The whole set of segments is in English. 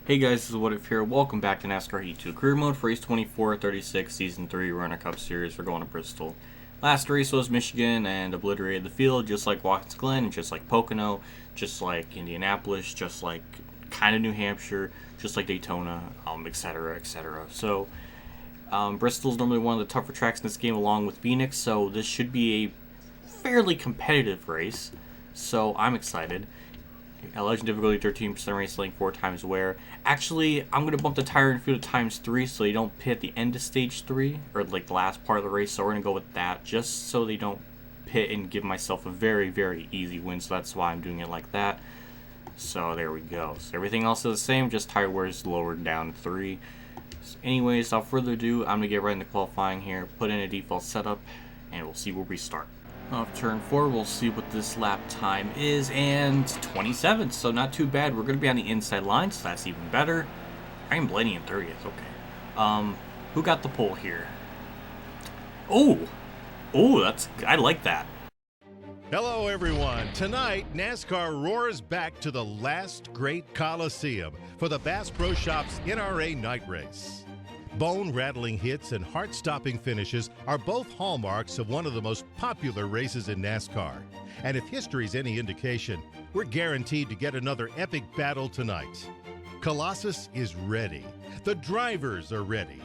Hey guys, this is What If here. Welcome back to NASCAR Heat 2 Career Mode for Race 2436 Season 3 Runner Cup Series. We're going to Bristol. Last race was Michigan and obliterated the field just like Watkins Glen, and just like Pocono, just like Indianapolis, just like kind of New Hampshire, just like Daytona, etc., etc. So, Bristol's normally one of the tougher tracks in this game along with Phoenix, so this should be a fairly competitive race. So, I'm excited. Legend difficulty 13%, race length 4 times wear. Actually, I'm going to bump the tire and fuel to times 3 so they don't pit at the end of stage 3, or like the last part of the race, so we're going to go with that, just so they don't pit and give myself a very, very easy win, so that's why I'm doing it like that. So there we go. So everything else is the same, just tire wear is lowered down to 3. So anyways, without further ado, I'm going to get right into qualifying here, put in a default setup, and we'll see where we start. Off turn 4, we'll see what this lap time is, and 27, so not too bad. We're going to be on the inside line, so that's even better. I am blading in 30th, okay. Who got the pole here? Oh, I like that. Hello everyone. Tonight, NASCAR roars back to the last great Coliseum for the Bass Pro Shops NRA Night Race. Bone-rattling hits and heart-stopping finishes are both hallmarks of one of the most popular races in NASCAR. And if history's any indication, we're guaranteed to get another epic battle tonight. Colossus is ready. The drivers are ready.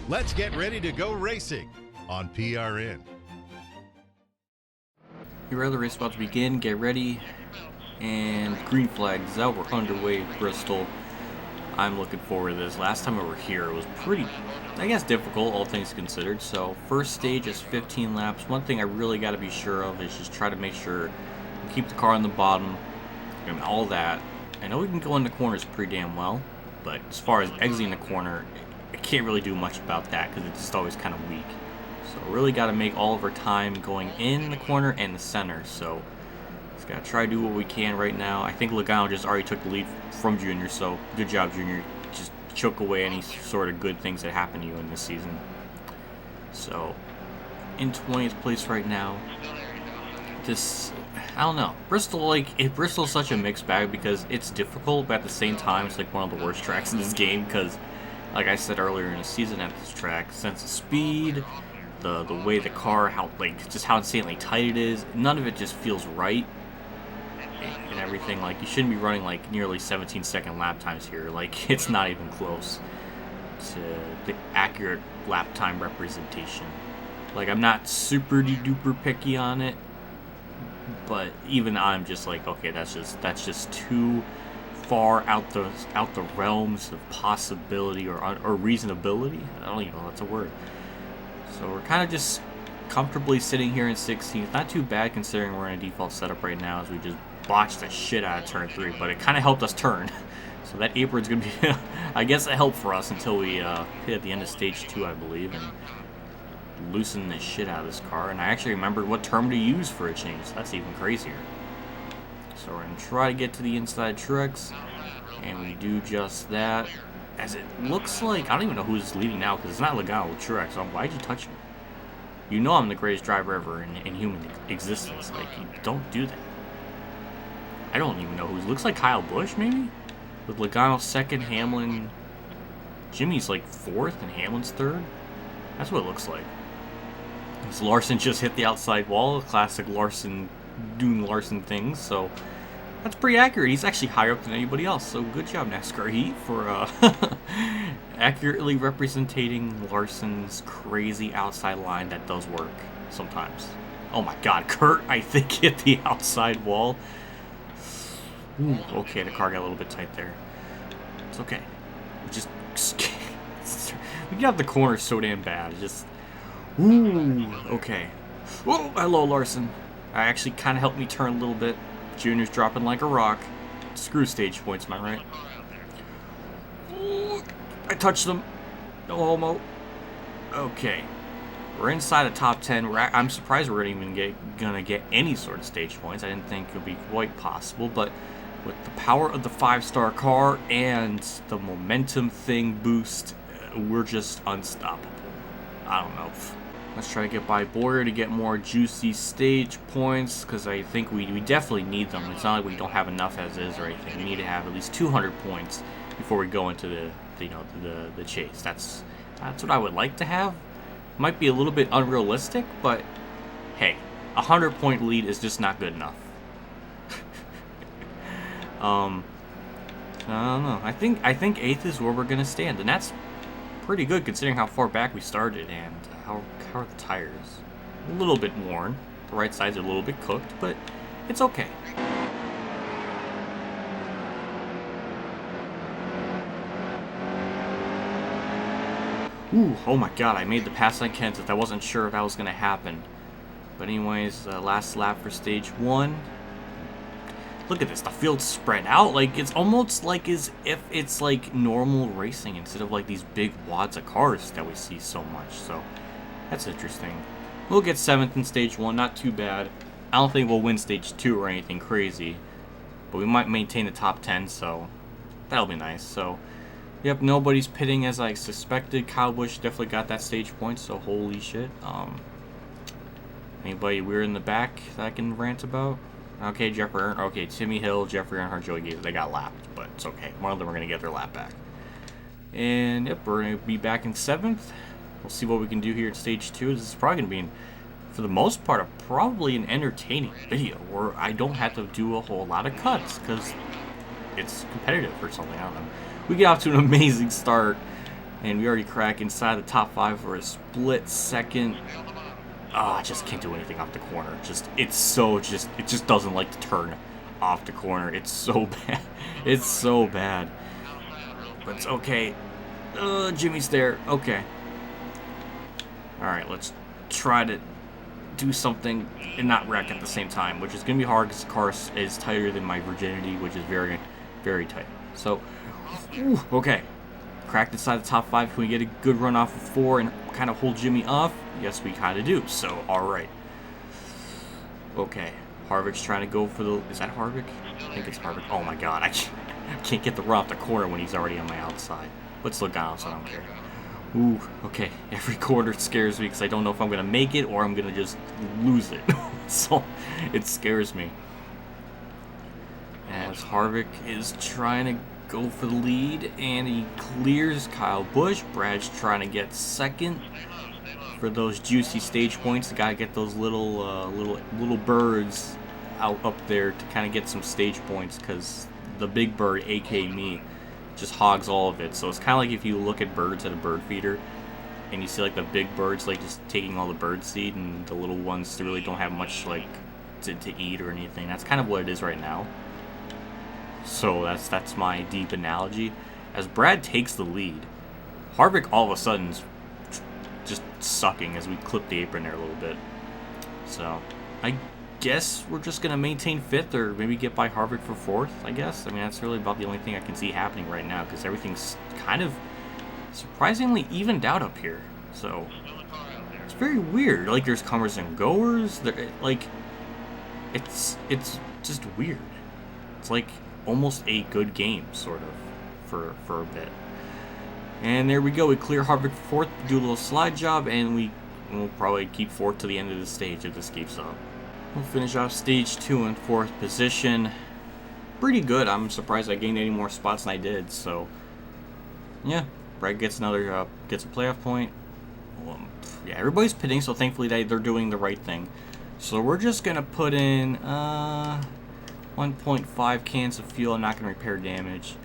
Let's get ready to go racing on PRN. Here are the race about to begin. Get ready. And green flags out. We're underway at Bristol. I'm looking forward to this. Last time we were here, it was pretty, I guess, difficult, all things considered. So, first stage is 15 laps. One thing I really got to be sure of is just try to make sure we keep the car on the bottom and all that. I know we can go into corners pretty damn well, but as far as exiting the corner, I can't really do much about that because it's just always kind of weak. So, really got to make all of our time going in the corner and the center. So, just got to try to do what we can right now. I think Logano just already took the lead from Junior, so good job, Junior. Just choke away any sort of good things that happen to you in this season. So, in 20th place right now. Just, I don't know. Bristol, Bristol's such a mixed bag because it's difficult, but at the same time, it's like one of the worst tracks in this game because, like I said earlier in the season at this track, sense of speed, the way the car, just how insanely tight it is, none of it just feels right. And everything, like, you shouldn't be running like nearly 17-second lap times here. Like, it's not even close to the accurate lap time representation. Like, I'm not super duper picky on it, but even I'm just like, okay, that's just too far out the realms of possibility or reasonability. I don't even know if that's a word. So we're kind of just comfortably sitting here in 16th. Not too bad considering we're in a default setup right now as we just botched the shit out of turn 3, but it kind of helped us turn. So that apron's going to be, I guess, a help for us until we hit at the end of stage 2, I believe, and loosen the shit out of this car. And I actually remembered what term to use for a change. So that's even crazier. So we're going to try to get to the inside trucks, and we do just that. As it looks like, I don't even know who's leading now because it's not Logano with Truex. So why'd you touch me? You know I'm the greatest driver ever in human existence. Like, you don't do that. I don't even know who. Looks like Kyle Busch, maybe? With Logano second, Hamlin. Jimmy's like 4th and Hamlin's 3rd. That's what it looks like. This Larson just hit the outside wall. Classic Larson doing Larson things. So that's pretty accurate. He's actually higher up than anybody else. So good job, NASCAR Heat, for accurately representing Larson's crazy outside line that does work sometimes. Oh my god, Kurt, I think, hit the outside wall. Ooh, okay, the car got a little bit tight there. It's okay. We get out the corner so damn bad. Ooh, okay. Whoa, hello, Larson. I actually kind of helped me turn a little bit. Junior's dropping like a rock. Screw stage points, am I right? Ooh, I touched them. No homo. Okay. We're inside a top 10. I'm surprised we're gonna get any sort of stage points. I didn't think it would be quite possible, but with the power of the 5-star car and the momentum thing boost, we're just unstoppable. I don't know. Let's try to get by Boyer to get more juicy stage points, because I think we definitely need them. It's not like we don't have enough as is or anything. We need to have at least 200 points before we go into the chase. That's what I would like to have. Might be a little bit unrealistic, but hey, a 100-point lead is just not good enough. I don't know. I think 8th is where we're gonna stand, and that's pretty good considering how far back we started and how are the tires. A little bit worn. The right sides are a little bit cooked, but it's okay. Ooh, oh my god, I made the pass on Kenseth. I wasn't sure if that was going to happen. But anyways, last lap for stage 1. Look at this, the field's spread out. Like, it's almost like as if it's like normal racing instead of like these big wads of cars that we see so much. So, that's interesting. We'll get 7th in stage 1, not too bad. I don't think we'll win stage 2 or anything crazy. But we might maintain the top 10, so that'll be nice. So, yep, nobody's pitting as I suspected. Kyle Busch definitely got that stage point, so holy shit. Anybody weird in the back that I can rant about? Okay, okay, Timmy Hill, Jeffrey Earnhardt, Joey Gibbs, they got lapped, but it's okay. One of them are going to get their lap back. And yep, we're going to be back in 7th. We'll see what we can do here in stage 2. This is probably going to be, for the most part, probably an entertaining video where I don't have to do a whole lot of cuts because it's competitive or something. I don't know. We get off to an amazing start, and we already crack inside the top 5 for a split second. Oh, I just can't do anything off the corner. It just doesn't like to turn off the corner. It's so bad. It's so bad. But it's okay. Jimmy's there. Okay. Alright, let's try to do something and not wreck at the same time, which is going to be hard because the car is tighter than my virginity, which is very, very tight. So, okay. Cracked inside the top 5. Can we get a good run off of 4 and kind of hold Jimmy off? Yes, we kind of do. So, alright. Okay. Harvick's trying to go for the... Is that Harvick? I think it's Harvick. Oh my god. I can't get the run off the corner when he's already on my outside. Let's look out, so I don't care. Ooh, okay. Every quarter scares me because I don't know if I'm going to make it or I'm going to just lose it. So, it scares me. As Harvick is trying to go for the lead, and he clears Kyle Busch. Brad's trying to get 2nd for those juicy stage points. Gotta get those little birds out up there to kind of get some stage points because the big bird, aka me, just hogs all of it. So it's kind of like if you look at birds at a bird feeder and you see like the big birds like just taking all the bird seed and the little ones that really don't have much like to eat or anything. That's kind of what it is right now. So that's my deep analogy. As Brad takes the lead, Harvick all of a sudden's just sucking as we clip the apron there a little bit. So I guess we're just gonna maintain 5th or maybe get by Harvick for 4th. I guess. I mean that's really about the only thing I can see happening right now because everything's kind of surprisingly evened out up here. So it's very weird. Like there's comers and goers. Like it's just weird. It's like almost a good game, sort of, for a bit. And there we go. We clear Harvick for 4th, do a little slide job, and we'll probably keep 4th to the end of the stage if this keeps up. We'll finish off stage 2 in 4th position. Pretty good. I'm surprised I gained any more spots than I did. So, yeah, Brad gets another gets a playoff point. Yeah, everybody's pitting, so thankfully they're doing the right thing. So we're just gonna put in 1.5 cans of fuel. I'm not going to repair damage.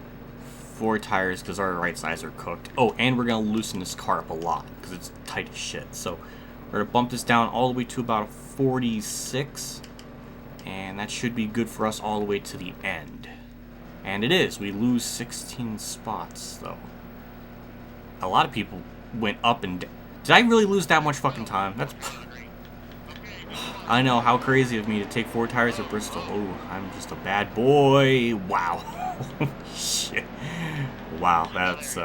4 tires because our right sides are cooked. Oh, and we're going to loosen this car up a lot because it's tight as shit. So we're going to bump this down all the way to about 46. And that should be good for us all the way to the end. And it is. We lose 16 spots, though. A lot of people went up and down. Did I really lose that much fucking time? That's... I know, how crazy of me to take 4 tires at Bristol. Oh, I'm just a bad boy. Wow. Shit. Wow, that's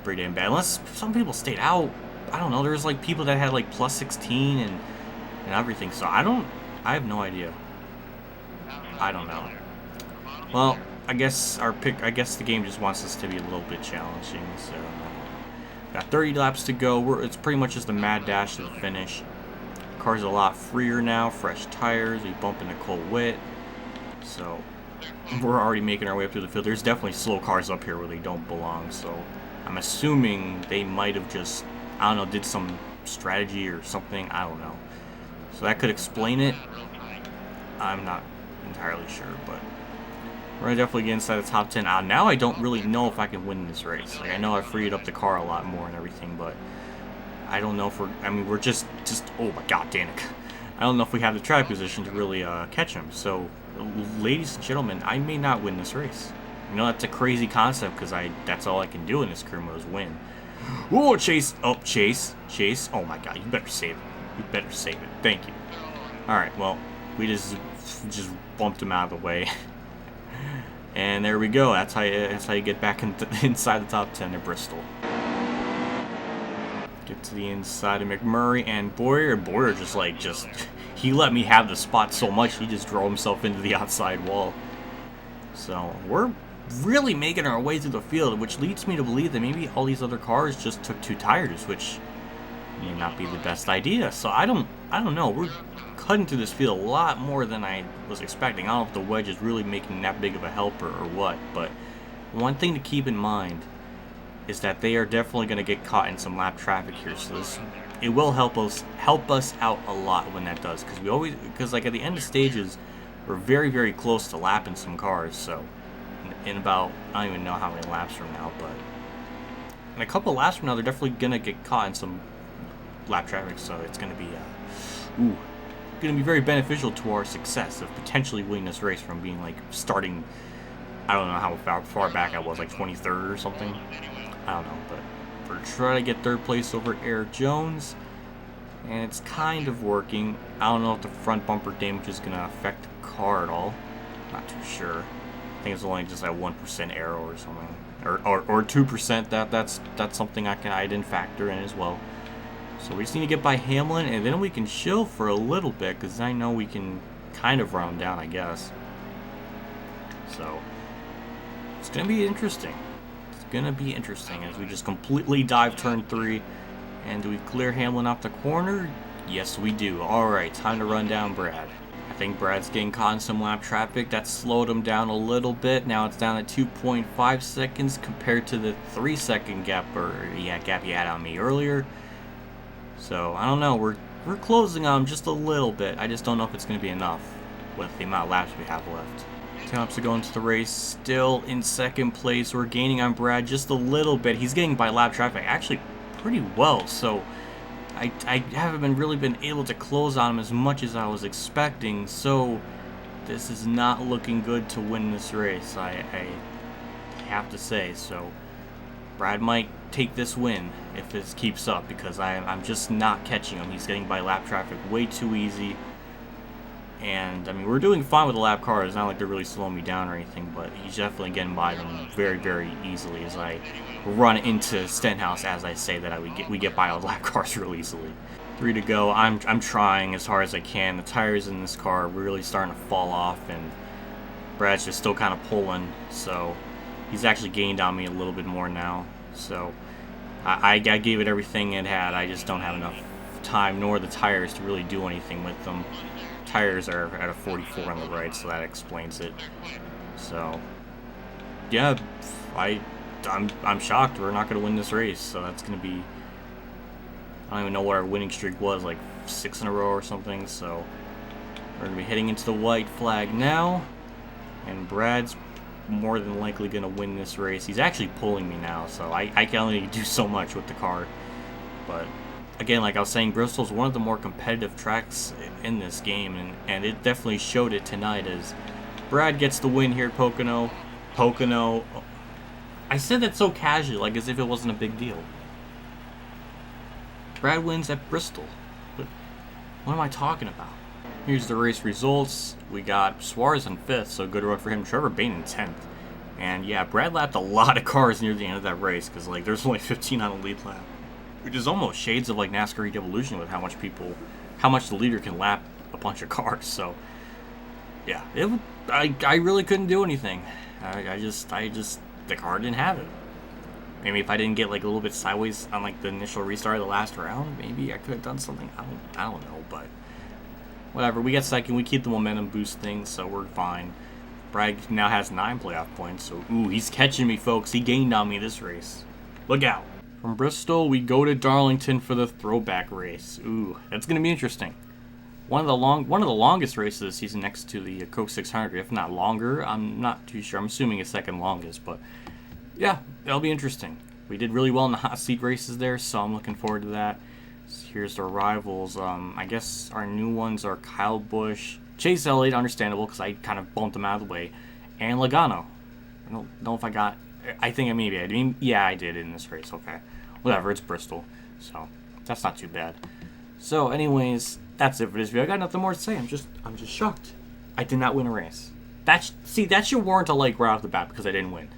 pretty damn bad. Unless some people stayed out. I don't know, there's like people that had like plus 16 and everything. So I have no idea. I don't know. Well, I guess the game just wants us to be a little bit challenging. So got 30 laps to go. It's pretty much just a mad dash to the finish. Car's a lot freer now, fresh tires, we bump into cold wet. So we're already making our way up through the field. There's definitely slow cars up here where they don't belong, so I'm assuming they might have just, I don't know, did some strategy or something. I don't know. So that could explain it. I'm not entirely sure, but we're going to definitely get inside the top 10. Now I don't really know if I can win this race. Like, I know I freed up the car a lot more and everything, but I don't know if we're, I mean, we're just, oh my god, Danica. I don't know if we have the track position to really catch him. So, ladies and gentlemen, I may not win this race. You know, that's a crazy concept because that's all I can do in this career mode is win. Whoa, Chase. Oh, Chase. Oh my god, you better save it. You better save it. Thank you. Alright, well, we just bumped him out of the way. And there we go. That's how you get back inside the top 10 at Bristol. Get to the inside of McMurray and Boyer. Boyer just he let me have the spot so much he just drove himself into the outside wall. So we're really making our way through the field, which leads me to believe that maybe all these other cars just took 2 tires, which may not be the best idea. So I don't know. We're cutting through this field a lot more than I was expecting. I don't know if the wedge is really making that big of a helper or what, but one thing to keep in mind is that they are definitely going to get caught in some lap traffic here. So it will help us out a lot when that does, because like at the end of stages, we're very, very close to lapping some cars. So in about, I don't even know how many laps from now, but in a couple of laps from now, they're definitely going to get caught in some lap traffic. So it's going to be going to be very beneficial to our success of potentially winning this race from being like starting, I don't know how far back I was, like 23rd or something. I don't know, but we're trying to get 3rd place over Eric Jones, and it's kind of working. I don't know if the front bumper damage is going to affect the car at all. Not too sure. I think it's only just like 1% error or something, or 2%. That's something I didn't factor in as well. So we just need to get by Hamlin, and then we can chill for a little bit, because I know we can kind of run him down, I guess. So it's going to be interesting. Gonna be interesting as we just completely dive turn 3. And do we clear Hamlin off the corner? Yes, we do. Alright, time to run down Brad. I think Brad's getting caught in some lap traffic. That slowed him down a little bit. Now it's down at 2.5 seconds compared to the 3-second gap he had on me earlier. So I don't know, we're closing on him just a little bit. I just don't know if it's gonna be enough with the amount of laps we have left. 10 laps to go into the race, still in 2nd place. We're gaining on Brad just a little bit. He's getting by lap traffic actually pretty well, so I haven't really been able to close on him as much as I was expecting, so this is not looking good to win this race, I have to say. So Brad might take this win if this keeps up, because I'm just not catching him. He's getting by lap traffic way too easy. And, I mean, we're doing fine with the lap cars. It's not like they're really slowing me down or anything, but he's definitely getting by them very, very easily as I run into Stenhouse, as I say that we get by all the lap cars real easily. 3 to go. I'm trying as hard as I can. The tires in this car are really starting to fall off, and Brad's just still kind of pulling, so he's actually gained on me a little bit more now. So I gave it everything it had. I just don't have enough time nor the tires to really do anything with them. Tires are at a 44 on the right, so that explains it. So yeah, I'm shocked we're not going to win this race. So that's going to be, I don't even know what our winning streak was, like 6 in a row or something. So we're going to be heading into the white flag now, and Brad's more than likely going to win this race. He's actually pulling me now, so I can only do so much with the car. But again, like I was saying, Bristol's one of the more competitive tracks in this game, and it definitely showed it tonight as Brad gets the win here at Pocono. I said that so casually, like as if it wasn't a big deal. Brad wins at Bristol. What am I talking about? Here's the race results. We got Suarez in 5th, so good run for him. Trevor Bayne in 10th. And yeah, Brad lapped a lot of cars near the end of that race, because like there's only 15 on the lead lap, which is almost shades of like NASCAR Evolution with how much the leader can lap a bunch of cars. So yeah, I really couldn't do anything. I just the car didn't have it. Maybe if I didn't get like a little bit sideways on like the initial restart of the last round, maybe I could have done something. I don't know, but whatever. We got second. We keep the momentum boost thing, so we're fine. Bragg now has 9 playoff points, so ooh, he's catching me, folks. He gained on me this race. Look out. From Bristol, we go to Darlington for the throwback race. Ooh, that's going to be interesting. One of the longest races of the season next to the Coke 600, if not longer. I'm not too sure. I'm assuming it's second longest, but yeah, that'll be interesting. We did really well in the hot seat races there, so I'm looking forward to that. So here's our rivals. I guess our new ones are Kyle Busch, Chase Elliott, understandable because I kind of bumped him out of the way, and Logano. I don't know if I got. I think maybe I did. Yeah, I did in this race. Okay, whatever. It's Bristol, so that's not too bad. So, anyways, that's it for this video. I got nothing more to say. I'm just shocked. I did not win a race. That should warrant a like right off the bat because I didn't win.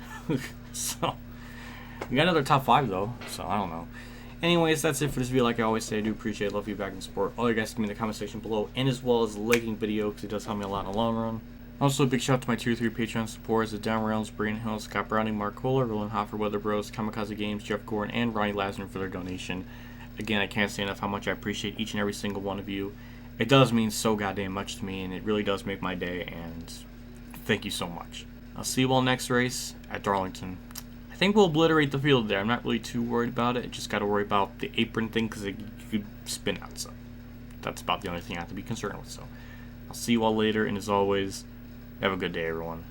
So, we got another top 5 though. So I don't know. Anyways, that's it for this video. Like I always say, I do appreciate love, feedback, and support. All you guys can be in the comment section below, and as well as liking video because it does help me a lot in the long run. Also, a big shout out to my Tier 3 Patreon supporters at Reynolds, Braydon Hill, Scott Browning, Mark Kolar, Roland Hofer, Weather Bros, KamikazeGames, Jeff Gordon, and Ronnie Lazzarine for their donation. Again, I can't say enough how much I appreciate each and every single one of you. It does mean so goddamn much to me, and it really does make my day, and thank you so much. I'll see you all next race at Darlington. I think we'll obliterate the field there. I'm not really too worried about it. Just got to worry about the apron thing because you could spin out. So that's about the only thing I have to be concerned with. So I'll see you all later, and as always, have a good day, everyone.